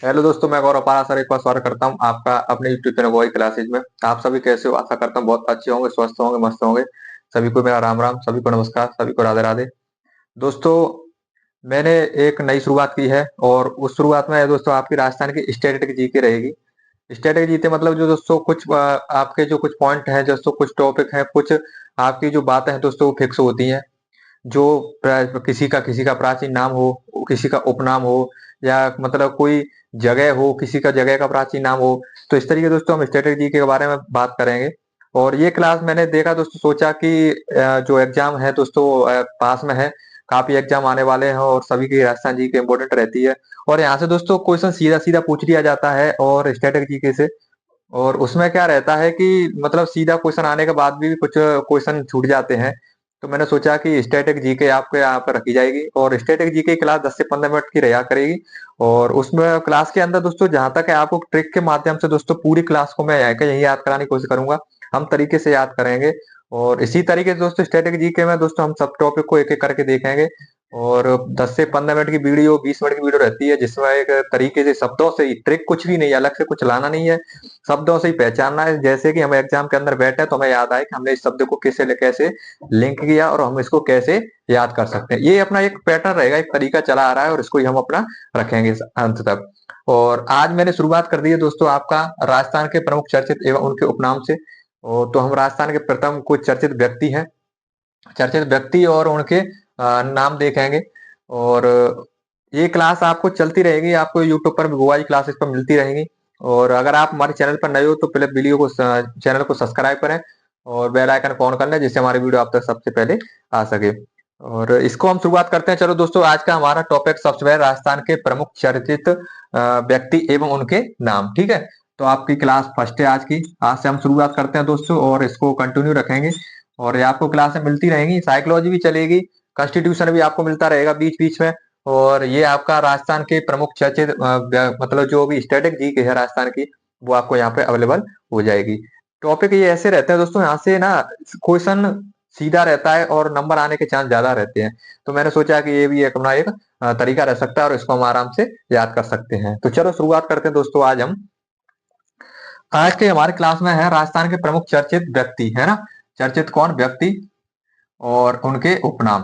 Hello दोस्तों, मैं गौरव पारा सर एक बार स्वागत करता हूं आपका अपने यूट्यूब चैनल वॉइस क्लासेज में। आप सभी कैसे हो? आशा करता हूं बहुत अच्छे होंगे, स्वस्थ होंगे, मस्त होंगे। सभी को मेरा राम राम, सभी को नमस्कार, सभी को राधे राधे। दोस्तों, मैंने एक नई शुरुआत की है और उस शुरुआत में दोस्तों आपकी राजस्थान की स्टैटिक जीके रहेगी। स्टैटिक जीके मतलब जो दोस्तों कुछ आपके जो कुछ पॉइंट हैं, दोस्तों कुछ टॉपिक हैं, कुछ आपकी जो बातें हैं दोस्तों वो फिक्स होती हैं। जो किसी का प्राचीन नाम हो, किसी का उपनाम हो, या मतलब कोई जगह हो, किसी का जगह का प्राचीन नाम हो। तो इस तरीके दोस्तों हम स्ट्रेटेजी के बारे में बात करेंगे। और ये क्लास मैंने देखा दोस्तों, सोचा कि जो एग्जाम है दोस्तों पास में है, काफी एग्जाम आने वाले हैं और सभी की राजस्थान जी के इम्पोर्टेंट रहती है। और यहाँ से दोस्तों क्वेश्चन सीधा सीधा पूछ लिया जाता है और स्ट्रेटेजी के से। और उसमें क्या रहता है कि मतलब सीधा क्वेश्चन आने के बाद भी कुछ क्वेश्चन छूट जाते हैं। तो मैंने सोचा कि स्टैटिक जीके आपके यहाँ पर रखी जाएगी और स्टैटिक जीके क्लास 10 से 15 मिनट की रहा करेगी। और उसमें क्लास के अंदर दोस्तों जहां तक है आपको ट्रिक के माध्यम से दोस्तों पूरी क्लास को मैं यही याद कराने की कोशिश करूंगा। हम तरीके से याद करेंगे। और इसी तरीके से दोस्तों स्टैटिक जीके में दोस्तों हम सब टॉपिक को एक एक करके देखेंगे। और 10 से 15 मिनट की वीडियो, 20 मिनट की वीडियो रहती है, जिसमें एक तरीके से शब्दों से ही, ट्रिक कुछ भी नहीं, अलग से कुछ लाना नहीं है। शब्दों से ही पहचानना है। जैसे कि हम एग्जाम के अंदर बैठे तो हमें याद आए कि हमने इस शब्द को कैसे कैसे लिंक किया और हम इसको कैसे याद कर सकते हैं। ये अपना एक पैटर्न रहेगा, एक तरीका चला आ रहा है और इसको ही हम अपना रखेंगे अंत तक। और आज मैंने शुरुआत कर दी है दोस्तों आपका राजस्थान के प्रमुख चर्चित एवं उनके उपनाम से। तो हम राजस्थान के प्रथम कुछ चर्चित व्यक्ति हैं, चर्चित व्यक्ति और उनके नाम देखेंगे। और ये क्लास आपको चलती रहेगी, आपको यूट्यूब पर गोवाई क्लासेस पर मिलती रहेंगी। और अगर आप हमारे चैनल पर नए हो तो पहले वीडियो को चैनल को सब्सक्राइब करें और बेल आइकन को ऑन कर लें, जिससे हमारी वीडियो आप तक सबसे पहले आ सके। और इसको हम शुरुआत करते हैं। चलो दोस्तों, आज का हमारा टॉपिक सबसे पहले राजस्थान के प्रमुख चर्चित व्यक्ति एवं उनके नाम, ठीक है। तो आपकी क्लास फर्स्ट है आज की, आज से हम शुरुआत करते हैं दोस्तों और इसको कंटिन्यू रखेंगे। और ये आपको क्लासें मिलती रहेंगी, साइकोलॉजी भी चलेगी, कॉन्स्टिट्यूशन भी आपको मिलता रहेगा बीच बीच में। और ये आपका राजस्थान के प्रमुख चर्चित मतलब जो भी स्टैटिक जी के है राजस्थान की, वो आपको यहाँ पे अवेलेबल हो जाएगी। टॉपिक ये ऐसे रहते हैं दोस्तों, यहाँ से ना क्वेश्चन सीधा रहता है और नंबर आने के चांस ज्यादा रहते हैं। तो मैंने सोचा कि ये भी एक अपना एक तरीका रह सकता है और इसको हम आराम से याद कर सकते हैं। तो चलो शुरुआत करते हैं दोस्तों। आज के हमारे क्लास में है राजस्थान के प्रमुख चर्चित व्यक्ति, है ना। चर्चित कौन व्यक्ति और उनके उपनाम,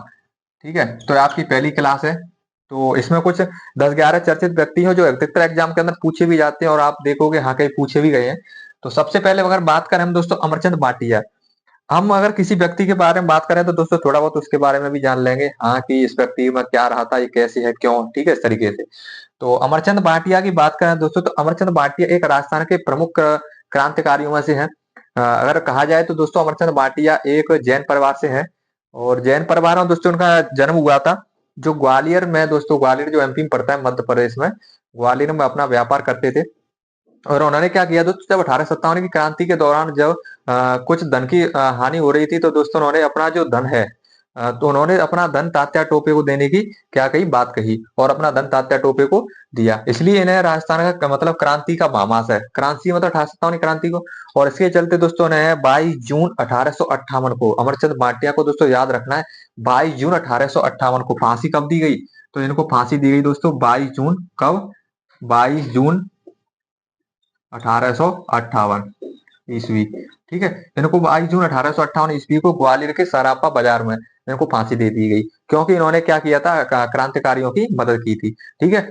ठीक है। तो आपकी पहली क्लास है। तो इसमें कुछ 10-11 चर्चित व्यक्ति हैं जो अधिकतर एग्जाम के अंदर पूछे भी जाते हैं और आप देखोगे हाँ कहीं पूछे भी गए हैं। तो सबसे पहले अगर बात करें हम दोस्तों अमरचंद भाटिया। हम अगर किसी व्यक्ति के बारे में बात करें तो दोस्तों थोड़ा बहुत उसके बारे में भी जान लेंगे, हाँ कि इस व्यक्ति में क्या रहा था, ये कैसे है, क्यों, ठीक है, इस तरीके से। तो अमरचंद भाटिया की बात करें दोस्तों, तो अमरचंद भाटिया एक राजस्थान के प्रमुख क्रांतिकारियों में से हैं। अगर कहा जाए तो दोस्तों अमरचंद भाटिया एक जैन परिवार से है। और जैन परिवार में दोस्तों उनका जन्म हुआ था जो ग्वालियर में, दोस्तों ग्वालियर जो एमपी में पड़ता है मध्य प्रदेश में, ग्वालियर में अपना व्यापार करते थे। और उन्होंने क्या किया दोस्तों, जब 1857 की क्रांति के दौरान जब कुछ धन की हानि हो रही थी, तो दोस्तों उन्होंने अपना जो धन है, तो उन्होंने अपना धन तात्या टोपे को देने की क्या कही, बात कही और अपना धन तात्या टोपे को दिया। इसलिए इन्हें राजस्थान का मतलब क्रांति का भामास है, क्रांति मतलब 1857 की क्रांति को। और इसके चलते दोस्तों ने 22 जून 1858 को अमरचंद भाटिया को दोस्तों याद रखना है, 22 जून 1858 को फांसी कब दी गई। तो इनको फांसी दी गई दोस्तों 22 जून, कब, 22 जून 1858 ईस्वी, ठीक है। इनको 22 जून 1858 ईस्वी को ग्वालियर के सरापा बाजार में इनको फांसी दे दी गई, क्योंकि इन्होंने क्या किया था, क्रांतिकारियों की मदद की थी, ठीक है।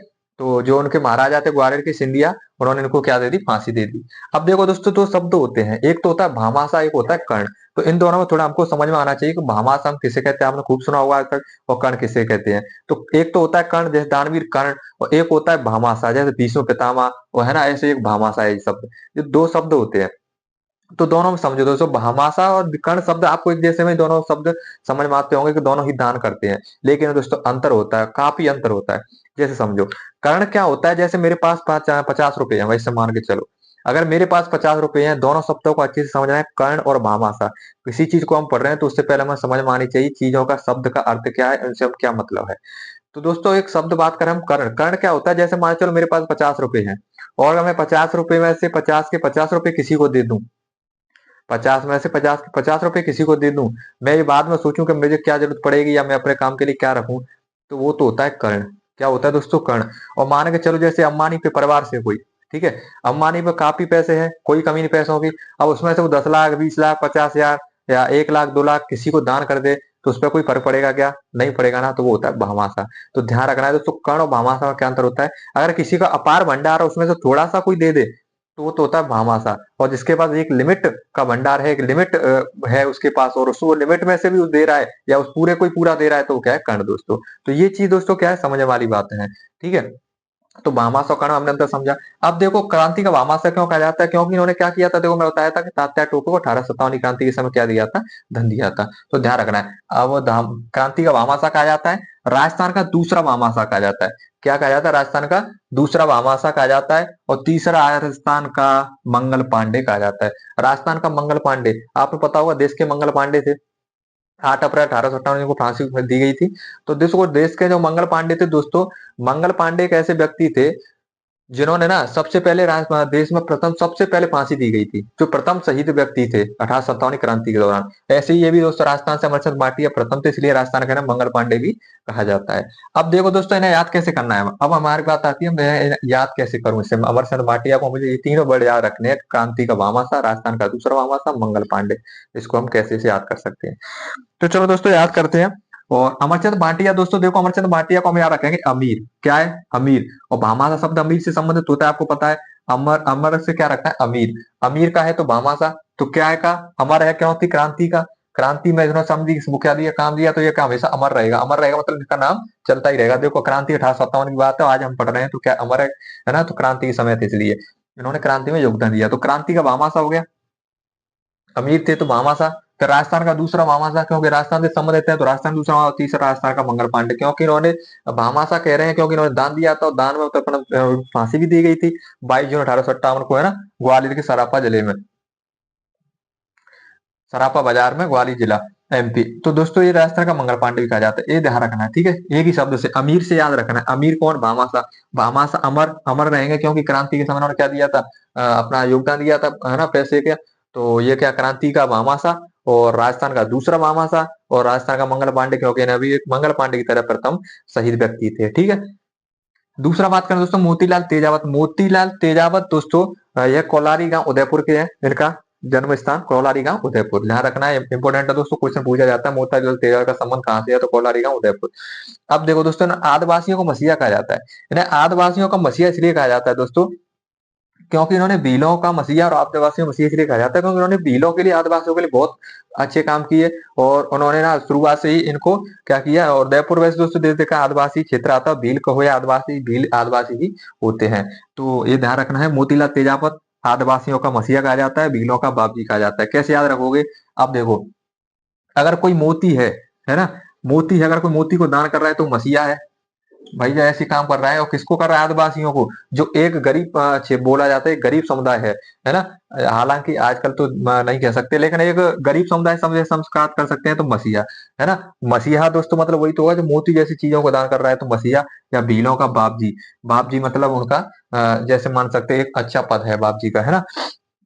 तो जो उनके महाराजा थे ग्वालियर के सिंधिया, उन्होंने इनको क्या दे दी, फांसी दे दी। अब देखो दोस्तों, दो शब्द होते हैं, एक तो होता है भामाशाह, एक होता है कर्ण। तो इन दोनों में थोड़ा हमको समझ में आना चाहिए कि भामाशाह हम किसे कहते हैं, आपने खूब सुना होगा आज तक, और कर्ण किसे कहते हैं। तो एक तो होता है कर्ण, जैसे दानवीर कर्ण, और एक होता है भामाशाह, जैसे भीष्म पितामह, वो है ना, ऐसे एक भामाशाह है। ये शब्द, ये दो शब्द होते हैं। तो दोनों में समझो दोस्तों, भामाशाह और कर्ण शब्द आपको एक जैसे में, दोनों शब्द समझ में आते होंगे कि दोनों ही दान करते हैं। लेकिन दोस्तों अंतर होता है, काफी अंतर होता है। जैसे समझो, कर्ण क्या होता है, जैसे मेरे पास 50 रुपए हैं, वैसे मान के चलो। अगर मेरे पास 50 रुपए हैं, दोनों शब्दों को अच्छे से समझना है, कर्ण और भामाशाह। किसी चीज को हम पढ़ रहे हैं तो उससे पहले हमें समझ में आनी चाहिए चीजों का शब्द का अर्थ क्या है, उनसे हम क्या मतलब है। तो दोस्तों एक शब्द बात करें हम, कर्ण, कर्ण क्या होता है, जैसे मान चलो मेरे पास 50 रुपए हैं और अगर मैं 50 रुपए में से 50 के 50 रुपए किसी को दे दूं, 50 में से 50 के 50 रुपए किसी को दे दूं, मैं ये बाद में सोचूं कि मुझे क्या जरूरत पड़ेगी या मैं अपने काम के लिए क्या रखूं, तो वो तो होता है कर्ण। क्या होता है दोस्तों, कर्ण। और मान के चलो जैसे अंबानी के परिवार से कोई, ठीक है, अंबानी पे काफी पैसे हैं, कोई कमी नहीं पैसों की, अब उसमें से वो 10 लाख, 20 लाख, 50 हजार या 1 लाख, 2 लाख किसी को दान कर दे, तो उस पर कोई फर्क पड़ेगा क्या? नहीं पड़ेगा ना। तो वो होता है भामाशा। तो ध्यान रखना है दोस्तों, कर्ण और भामाशा में क्या अंतर होता है। अगर किसी का अपार भंडार है, उसमें से थोड़ा सा कोई दे दे, तो वो तो होता है भामाशा। और जिसके पास एक लिमिट का भंडार है, एक लिमिट है उसके पास, और उसको लिमिट में से भी वो दे रहा है, या उस पूरे कोई पूरा दे रहा है, तो वो क्या है, कर्ण दोस्तों। तो ये चीज दोस्तों क्या है, समझने वाली बातें हैं। ठीक है, तो भामाशाह और कर्ण हमने अंतर समझा। अब देखो, क्रांति का भामाशाह क्यों कहा जाता है, क्योंकि इन्होंने क्या किया था, देखो मैं बताया था कि तात्या टोपे को 1857 की क्रांति के समय क्या दिया था, धन दिया था। तो ध्यान रखना है। अब क्रांति का भामाशाह कहा जाता है, राजस्थान का दूसरा भामाशाह कहा जाता है। क्या कहा जाता है, राजस्थान का दूसरा भामाशाह कहा जाता है। और तीसरा राजस्थान का मंगल पांडे कहा जाता है। राजस्थान का मंगल पांडे, आपको पता होगा देश के मंगल पांडे थे। 8 अप्रैल 1857 को फांसी दी गई थी। तो देश के जो मंगल पांडे थे दोस्तों, मंगल पांडे एक ऐसे व्यक्ति थे जिन्होंने ना सबसे पहले देश में प्रथम सबसे पहले फांसी दी गई थी, जो प्रथम शहीद व्यक्ति थे 1857 क्रांति के दौरान। ऐसे ही ये भी दोस्तों राजस्थान से अमरचंद भाटिया प्रथम थे, इसलिए राजस्थान का नाम मंगल पांडे भी कहा जाता है। अब देखो दोस्तों, इन्हें याद कैसे करना है। अब हमारी बात आती है, मैं इन्हें याद कैसे करूं इससे। अमरचंद भाटिया को मुझे ये तीनों वर्ड याद रखने हैं, क्रांति का भामाशाह, राजस्थान का दूसरा भामाशाह, मंगल पांडे। इसको हम कैसे से याद कर सकते हैं। तो चलो दोस्तों याद करते हैं। और अमरचंद भाटिया दोस्तों, देखो अमरचंद भाटिया को हम याद रखेंगे अमीर। क्या है, अमीर। और भामाशाह शब्द अमीर से संबंधित होता है, आपको पता है। अमर, अमर से क्या रखना है, अमीर। अमीर का है तो भामाशाह, तो क्या है का, अमर है, क्योंकि क्रांति का, क्रांति में इन्होंने समझी मुखिया दिया, काम दिया, तो ये क्या हमेशा अमर रहेगा। अमर रहेगा मतलब इसका नाम चलता ही रहेगा। देखो क्रांति 1857 की बात है, आज हम पढ़ रहे हैं, तो क्या अमर है ना। तो क्रांति के समय थे, इसलिए इन्होंने क्रांति में योगदान दिया। तो क्रांति का भामाशाह हो गया, अमीर थे तो भामाशाह। फिर राजस्थान का दूसरा भामाशाह, क्योंकि राजस्थान से संबंध रहते हैं, तो राजस्थान दूसरा। और तीसरा राजस्थान का मंगल पांडे, क्योंकि इन्होंने भामाशाह कह रहे हैं क्योंकि इन्होंने दान दिया था, और दान में तो अपना फांसी भी दी गई थी 22 जून 1857 को, है ना, ग्वालियर के सरापा जिले में, सरापा बाजार में, ग्वालियर जिला, एमपी। तो दोस्तों ये राजस्थान का मंगल पांडे भी कहा जाता है, ये ध्यान रखना है। ठीक है, एक ही शब्द से अमीर से याद रखना है। अमीर कौन, भामाशाह। भामाशाह अमर, अमर रहेंगे क्योंकि क्रांति के समय उन्होंने क्या दिया था, अपना योगदान दिया था, है ना, पैसे के। तो ये क्या, क्रांति का भामाशाह, और राजस्थान का दूसरा भामाशाह, और राजस्थान का मंगल पांडे, क्योंकि इन्हें अभी एक मंगल पांडे की तरह प्रथम शहीद व्यक्ति थे। ठीक है, दूसरा बात करें दोस्तों, मोतीलाल तेजावत। मोतीलाल तेजावत दोस्तों, यह कोलारी गांव उदयपुर के हैं, इनका जन्म स्थान कोलारी गांव उदयपुर। ध्यान रखना है, इंपोर्टेंट है दोस्तों, क्वेश्चन पूछा जाता है मोतीलाल तेजावत का संबंध कहां से है, तो कोलारी गांव उदयपुर। अब देखो दोस्तों, आदिवासियों को मसीहा कहा जाता है। इन्हें आदिवासियों का मसीहा इसलिए कहा जाता है दोस्तों, क्योंकि इन्होंने भीलों का मसीहा और आदिवासियों का मसीहा इसलिए कहा जाता है, क्योंकि उन्होंने भीलों के लिए, आदिवासियों के लिए बहुत अच्छे काम किए। और उन्होंने ना शुरुआत से ही इनको क्या किया। और उदयपुर वैसे दोस्तों देश का आदिवासी क्षेत्र आता है, भील कहो या आदिवासी, भील आदिवासी ही होते हैं। तो ये ध्यान रखना है, मोतीलाल तेजावत आदिवासियों का मसीहा कहा जाता है, भीलों का बाप जी कहा जाता है। कैसे याद रखोगे, अब देखो, अगर कोई मोती है ना, मोती है, अगर कोई मोती को दान कर रहा है तो मसीहा है, भाई जो ऐसी काम कर रहा है। और किसको कर रहा है, आदिवासियों को, जो एक गरीब बोला जाता है, एक गरीब समुदाय है ना। हालांकि आजकल तो नहीं कह सकते, लेकिन एक गरीब समुदाय समझे संस्कार कर सकते हैं, तो मसीहा, है ना। मसीहा दोस्तों मतलब वही तो होगा जो मोती जैसी चीजों को दान कर रहा है, तो मसीहा। या भीलों का बाप जी, बाप जी मतलब उनका जैसे मान सकते हैं एक अच्छा पद है बाप जी का, है ना।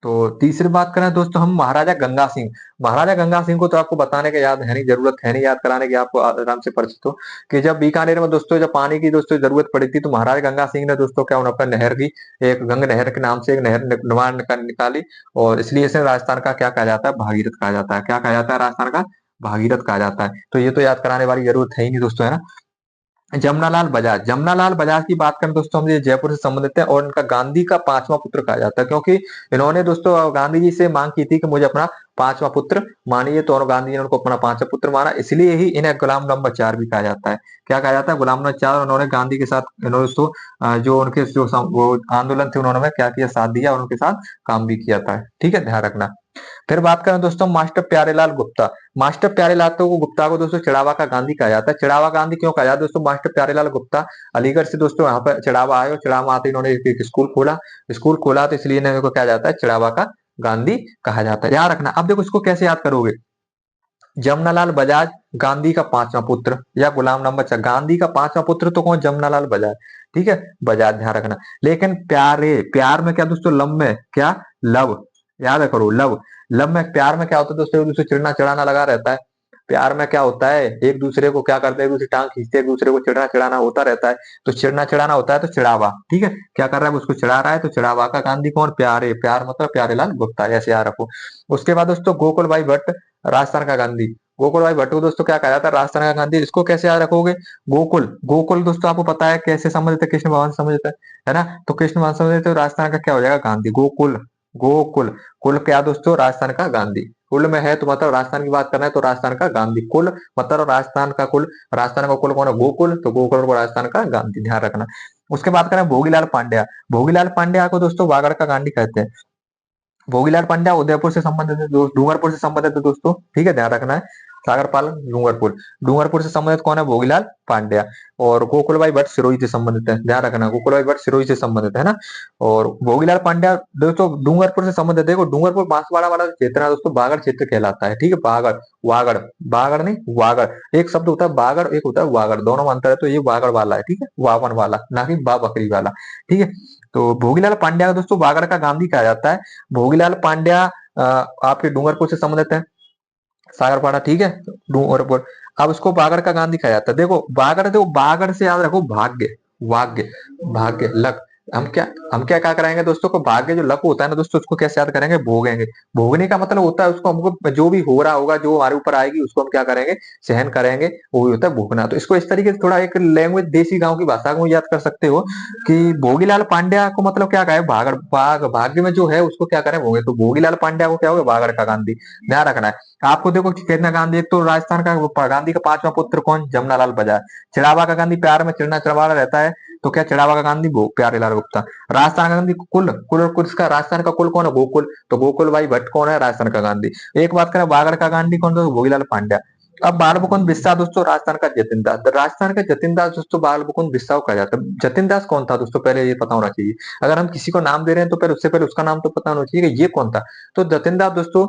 तो तीसरी बात करें दोस्तों हम, महाराजा गंगा सिंह। महाराजा गंगा सिंह को तो आपको बताने की याद है नहीं, जरूरत है नहीं याद कराने की, आपको आराम से परिचित हो कि जब बीकानेर में दोस्तों जब पानी की दोस्तों जरूरत पड़ी थी, तो महाराजा गंगा सिंह ने दोस्तों क्या उन्होंने अपने नहर की, एक गंग नहर के नाम से एक नहर निर्माण निकाली। और इसलिए इसे राजस्थान का क्या कहा जाता है, भागीरथ कहा जाता है। क्या कहा जाता है, राजस्थान का भागीरथ कहा जाता है। तो ये तो याद कराने वाली जरूरत है ही नहीं दोस्तों, है ना। जमनालाल बजाज, जमनालाल बजाज की बात करें दोस्तों, हम ये जयपुर से संबंधित है, और इनका गांधी का पांचवा पुत्र कहा जाता है, क्योंकि इन्होंने दोस्तों गांधी जी से मांग की थी कि मुझे अपना पांचवा पुत्र मानिए, तो गांधी जी ने उनको अपना पांचवा पुत्र माना, इसलिए ही इन्हें गुलाम नंबर 4 भी कहा जाता है। क्या कहा जाता है, गुलाम नंबर 4। उन्होंने गांधी के साथ, इन्होंने दोस्तों जो उनके जो वो आंदोलन थे, उन्होंने क्या किया, साथ दिया, और उनके साथ काम भी किया था। ठीक है, ध्यान रखना। फिर बात करें दोस्तों मास्टर प्यारेलाल गुप्ता। मास्टर प्यारेलाल को गुप्ता को दोस्तों चिड़ावा का गांधी कहा जाता है। चिड़ावा गांधी क्यों कहा जाता है दोस्तों, मास्टर प्यारेलाल गुप्ता अलीगढ़ से दोस्तों यहाँ पर चिड़ावा आए, और चिड़ावा आते इन्होंने एक स्कूल खोला, स्कूल खोला, तो इसलिए इनको क्या जाता है, चिड़ावा का गांधी कहा जाता है। याद रखना। अब देखो इसको कैसे याद करोगे, जमनालाल बजाज गांधी का पांचवा पुत्र, या गुलाम नंबर 4। गांधी का पांचवा पुत्र तो कौन, जमनालाल बजाज। ठीक है, बजाज, ध्यान रखना। लेकिन प्यारे, प्यार में क्या दोस्तों, लव में क्या, लव, याद करो लव। लव में, प्यार में क्या होता है दोस्तों, एक दूसरे चिड़ना चिड़ाना लगा रहता है। प्यार में क्या होता है, एक दूसरे को क्या करते हैं, एक दूसरे की टांग खींचते हैं, एक दूसरे को चिढ़ना चिढ़ाना होता रहता है। तो चिढ़ना चिढ़ाना होता है तो चिढ़ावा, ठीक है, क्या कर रहा है, उसको चिढ़ा रहा है, तो चिढ़ावा का गांधी कौन, प्यारे, प्यार मतलब प्यारे लाल गुप्ता, ऐसे याद रखो। उसके बाद दोस्तों गोकुल भाई भट्ट, राजस्थान का गांधी। गोकुल भाई भट्ट को दोस्तों क्या कहा जाता है, राजस्थान का गांधी। इसको कैसे याद रखोगे, गोकुल, गोकुल दोस्तों आपको पता है कैसे संबंधित है, कृष्ण भगवान से संबंधित है ना। तो कृष्ण भगवान से संबंधित है, तो राजस्थान का क्या हो जाएगा, गांधी, गोकुल, गोकुल। कुल क्या दोस्तों, राजस्थान का गांधी। कुल में है तो मतलब राजस्थान की बात करना है तो राजस्थान का गांधी, कुल मतलब राजस्थान का कुल। राजस्थान का कुल कौन है, गोकुल, तो गोकुल को राजस्थान का गांधी, ध्यान रखना। उसके बाद करें भोगीलाल पांड्या। भोगीलाल पांड्या को दोस्तों वागड़ का गांधी कहते हैं। भोगीलाल पांड्या उदयपुर से संबंधित है, डूंगरपुर से संबंधित है दोस्तों, ठीक है, ध्यान रखना है। सागर पालन डूंगरपुर, डूंगरपुर से संबंधित कौन है, भोगीलाल पांड्या। और गोकुल भाई भट्ट सिरोही से संबंधित है, ध्यान रखना, गोकुल भाई भट्ट सिरोही से संबंधित है ना। और भोगीलाल पांड्या दोस्तों डूंगरपुर से संबंधित है। देखो डूंगरपुर बांसवाड़ा वाला जो क्षेत्र है दोस्तों, बागड़ क्षेत्र कहलाता है, ठीक है, बागड़, वागड़, बागड़ नहीं वागड़। एक शब्द होता है बागड़, एक होता है वागड़, दोनों में अंतर है, तो ये वागड़ वाला है, ठीक है, वावन वाला, ना कि बा बकरी वाला, ठीक है। तो भोगीलाल पांड्या को दोस्तों वागड़ का गांधी कहा जाता है। भोगीलाल पांड्या आपके डूंगरपुर से संबंधित है, सागरपाड़ा, ठीक है, डूंगरपुर। अब उसको बागड़ का गांधी कहा जाता है। देखो बागड़ से याद रखो भाग्य, भाग्य, भाग्य, लक। हम क्या कराएंगे दोस्तों को, भाग्य जो लक होता है ना दोस्तों, उसको कैसे याद करेंगे, भोगेंगे। भोगने का मतलब होता है उसको, हमको जो भी हो रहा होगा, जो हमारे ऊपर आएगी, उसको हम क्या करेंगे, सहन करेंगे, वो भी होता है भोगना। तो इसको इस तरीके से थोड़ा एक लैंग्वेज देसी गांव की भाषा को याद कर सकते हो कि भोगीलाल पांड्या को मतलब क्या कहे, भागड़, भाग्य में जो है उसको क्या करें, भोगे। तो भोगीलाल पांड्या को क्या होगा, बागड़ का गांधी, ध्यान रखना है। आपको देखो कितना गांधी, एक तो राजस्थान का गांधी का पांचवा पुत्र कौन, जमनालाल बजाज। चिड़ावा का गांधी प्यार में चिड़ना चिड़वाड़ा रहता है, तो क्या चिड़ावा का गांधी प्यारे लाल गुप्ता। राजस्थान का गांधी कुल, कुल कुल का राजस्थान का कुल कौन है, गोकुल, तो गोकुल भाई भट्ट कौन है, राजस्थान का गांधी। एक बात करें बागड़ का गांधी कौन, तो भोगीलाल पांड्या। अब बाल मुकुंद बिस्सा दोस्तों, राजस्थान का जतिन दास। राजस्थान का जतिन दास दोस्तों बाल मुकुंद बिस्सा को कहा जाता है। जतिन दास कौन था दोस्तों, पहले ये पता होना चाहिए। अगर हम किसी को नाम दे रहे हैं तो पहले उससे पहले उसका नाम तो पता होना चाहिए कि ये कौन था। तो जतिन दास दोस्तों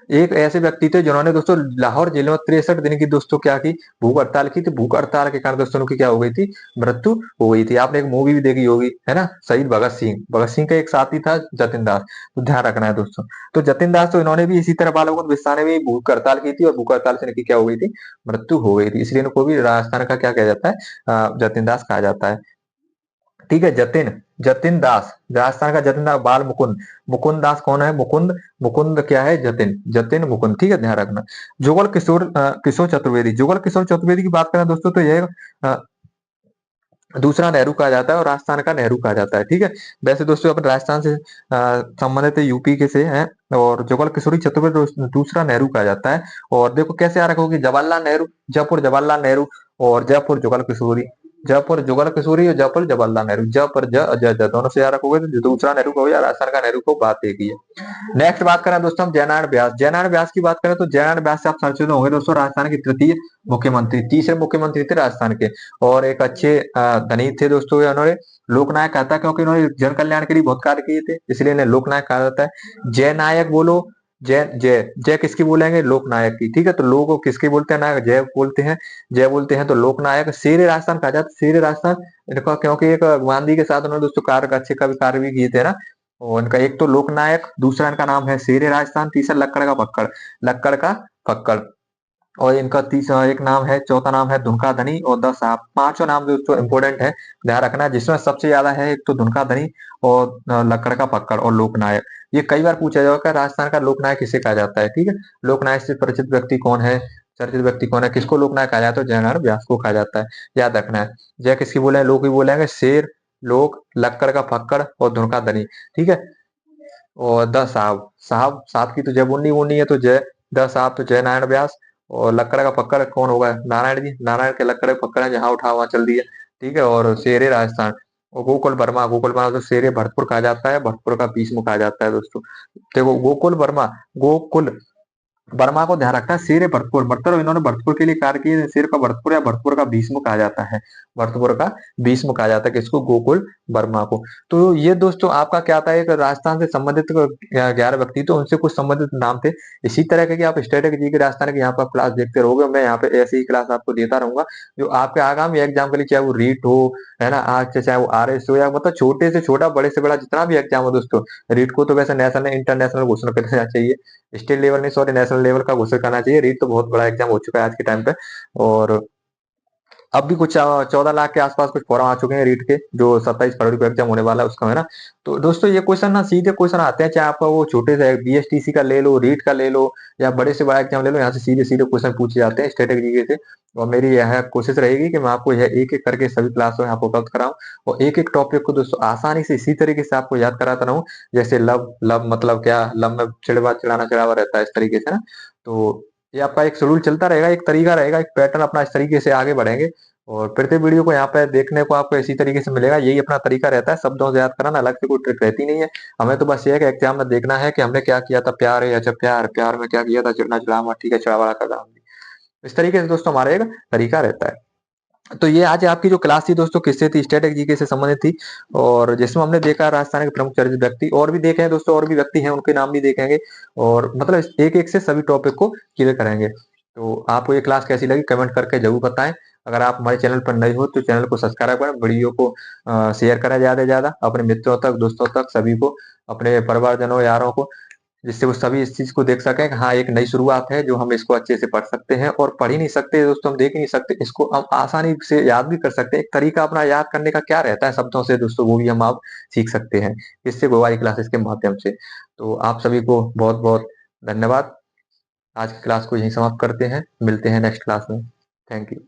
एक ऐसे व्यक्ति थे जिन्होंने दोस्तों लाहौर जेल में 63 दिन की दोस्तों क्या की, भूख हड़ताल की थी। भूख हड़ताल के कारण दोस्तों उनकी क्या हो गई थी, मृत्यु हो गई थी। आपने एक मूवी भी देखी होगी, है ना, शहीद भगत सिंह। भगत सिंह का एक साथी था जतिन दास, तो ध्यान रखना है दोस्तों। तो जतिन दास, तो इन्होंने भी इसी तरह बाल मुकुंद बिस्सा ने भी भूख हड़ताल की थी, और भूख हड़ताल से इनकी क्या हो गई थी, मृत्यु हो गई थी। इसलिए इनको भी राजस्थान का क्या कहा जाता है, जतिन दास कहा जाता है, ठीक है। जतिन, जतिन दास, राजस्थान का जतिन दास। बाल मुकुंद, मुकुंद दास कौन है, मुकुंद, मुकुंद क्या है, जतिन, जतिन मुकुंद, ठीक है, ध्यान रखना। जुगल किशोर, किशोर चतुर्वेदी। जुगल किशोर चतुर्वेदी की बात करें दोस्तों, तो यह दूसरा नेहरू कहा जाता है, और राजस्थान का नेहरू कहा जाता है, ठीक है। वैसे दोस्तों अपन राजस्थान से संबंधित यूपी के से हैं। और जुगल किशोरी चतुर्वेदी दूसरा नेहरू कहा जाता है। और देखो कैसे आ रखोगे, जवाहरलाल नेहरू, जयपुर जवाहरलाल नेहरू, और जयपुर जुगल किशोरी, जयपुर जुगल किशोरी और जयपुर जवाहरलाल नेहरू, जय पर जय दोनों से याद रखोगे तो दूसरा नेहरू को या राजस्थान का नेहरू को, बात एक ही है। नेक्स्ट बात करें दोस्तों हम जयनारायण व्यास। जयनारायण व्यास की बात करें तो जयनारायण व्यास से आप परिचित होंगे दोस्तों, राजस्थान के तृतीय मुख्यमंत्री, तीसरे मुख्यमंत्री थे राजस्थान के। और एक अच्छे धनी थे दोस्तों, उन्होंने लोकनायक कहता है क्योंकि उन्होंने जन कल्याण के लिए बहुत कार्य किए थे, इसलिए इन्हें लोकनायक कहा जाता है। जय नायक बोलो, जय जय जय किसकी बोलेंगे, लोकनायक की, ठीक है। तो लोग किसके बोलते हैं, नायक जय बोलते हैं, जय बोलते हैं तो लोकनायक। शेर राजस्थान कहा जाता है, शेर राजस्थान इनका, क्योंकि एक गांधी के साथ उन्होंने दोस्तों कार्य, अच्छे का भी कार्य भी किए थे ना। और इनका एक तो लोकनायक, दूसरा इनका नाम है शेर राजस्थान, तीसरा लक्कड़ का पक्कड़, लक्कड़ का पक्कड़। और इनका तीसरा एक नाम है, चौथा नाम है धुनका धनी, और 10 साहब। पांचों नाम दोस्तों इंपोर्टेंट है, ध्यान रखना है। जिसमें सबसे ज्यादा है एक तो धुनका धनी, और लक्कड़ का पक्कड़, और लोकनायक। ये कई बार पूछा जाएगा राजस्थान का लोकनायक किसे कहा जाता है, ठीक है। लोकनायक से परिचित व्यक्ति कौन है, चर्चित व्यक्ति कौन है, किसको लोकनायक कहा जाता है, तो जयनारायण व्यास को कहा जाता है, याद रखना है। जय किसकी बोले, लोग भी बोलेंगे, शेर, लोक, लक्कड़ का पक्कड़, और धुनका धनी, ठीक है। और द साहब, साहब साहब की तो जय बोलनी बोलनी है, तो जय, द साहब तो जय नारायण व्यास। और लक्कड़ का पक्कड़ कौन होगा, नारायण जी, नारायण के लक्कड़ के पक्कड़ है, जहां उठा वहां चल दिया, ठीक है। और शेरे राजस्थान, और गोकुल वर्मा, गोकुल वर्मा तो शेरे भरतपुर कहा जाता है, भरतपुर का भीष्म कहा जाता है दोस्तों। देखो गोकुल वर्मा, गोकुल वर्मा को ध्यान रखना है, शेर भरतपुर, मतलब इन्होंने भरतपुर के लिए कार्य किए, शेर का भरतपुर या भरतपुर का भीष्म कहा जाता है। भरतपुर का भीष्म कहा जाता है किसको, गोकुल वर्मा को। तो ये दोस्तों आपका क्या था, एक राजस्थान से संबंधित 11 व्यक्ति तो उनसे कुछ संबंधित नाम थे। इसी तरह के कि आप स्टैटिक जी के राजस्थान के यहाँ पर क्लास देखते रहोगे, मैं यहाँ पे ऐसी ही क्लास आपको देता रहूंगा जो आपके आगामी एग्जाम के लिए, चाहे वो रीट हो, है ना, आज से चाहे वो आरएस हो, या मतलब छोटे से छोटा बड़े से बड़ा जितना भी एग्जाम हो दोस्तों। रीट को तो वैसे नेशनल इंटरनेशनल घोषणा कर देना चाहिए, स्टेट लेवल नहीं, सॉरी, नेशनल लेवल का घोषणा करना चाहिए। रीट तो बहुत बड़ा एग्जाम हो चुका है आज के टाइम पे। और अब भी कुछ 14 लाख के आसपास कुछ फॉर्म आ चुके हैं रीट के, जो 27 फरवरी को एग्जाम होने वाला है उसका, है ना। तो दोस्तों ये क्वेश्चन ना सीधे क्वेश्चन आते हैं, चाहे आपका वो छोटे से बीएसटीसी का ले लो, रीट का ले लो, या बड़े से बड़ा एग्जाम ले लो, यहाँ से सीधे सीधे क्वेश्चन पूछे जाते हैं स्टैटिक जीके से। और मेरी यह कोशिश रहेगी कि मैं आपको यह एक एक करके सभी क्लास यहाँ पर उपलब्ध कराऊं, और एक एक टॉपिक को दोस्तों आसानी से इसी तरीके से आपको याद कराता रहूं, जैसे लव, लव मतलब क्या, लव में चिड़वा चिड़ाना चिड़ावा रहता है, इस तरीके से ना। तो ये आपका एक शेड्यूल चलता रहेगा, एक तरीका रहेगा, एक पैटर्न अपना, इस तरीके से आगे बढ़ेंगे। और प्रत्येक वीडियो को यहाँ पे देखने को आपको इसी तरीके से मिलेगा, यही अपना तरीका रहता है, शब्दों से याद करना, अलग से कोई ट्रिक रहती नहीं है। हमें तो बस ये है कि एग्जाम में देखना है कि हमने क्या किया था, प्यार है, अच्छा प्यार, प्यार में क्या किया था, चिड़ना चिड़ावा, ठीक है, चिड़ावा का दाम। इस तरीके से दोस्तों हमारा एक तरीका रहता है। तो ये आज आपकी जो क्लास थी दोस्तों किससे थी, स्टैटिक जीके से संबंधित थी, और जिसमें हमने देखा राजस्थान के प्रमुख चर्चित व्यक्ति, और भी देखे हैं दोस्तों, और भी व्यक्ति हैं, उनके नाम भी देखेंगे, और मतलब एक एक से सभी टॉपिक को क्लियर करेंगे। तो आपको ये क्लास कैसी लगी कमेंट करके जरूर बताएं। अगर आप हमारे चैनल पर नए हो तो चैनल को सब्सक्राइब करें, वीडियो को शेयर करें ज्यादा से ज्यादा अपने मित्रों तक, दोस्तों तक, सभी को, अपने परिवारजनों, यारों को, जिससे वो सभी इस चीज को देख सकें कि हाँ एक नई शुरुआत है, जो हम इसको अच्छे से पढ़ सकते हैं, और पढ़ ही नहीं सकते दोस्तों, हम देख ही नहीं सकते, इसको हम आसानी से याद भी कर सकते हैं। एक तरीका अपना याद करने का क्या रहता है शब्दों से दोस्तों, वो भी हम आप सीख सकते हैं इससे गोवाई क्लासेस के माध्यम से। तो आप सभी को बहुत बहुत धन्यवाद। आज की क्लास को यहीं समाप्त करते हैं, मिलते हैं नेक्स्ट क्लास में। Thank you.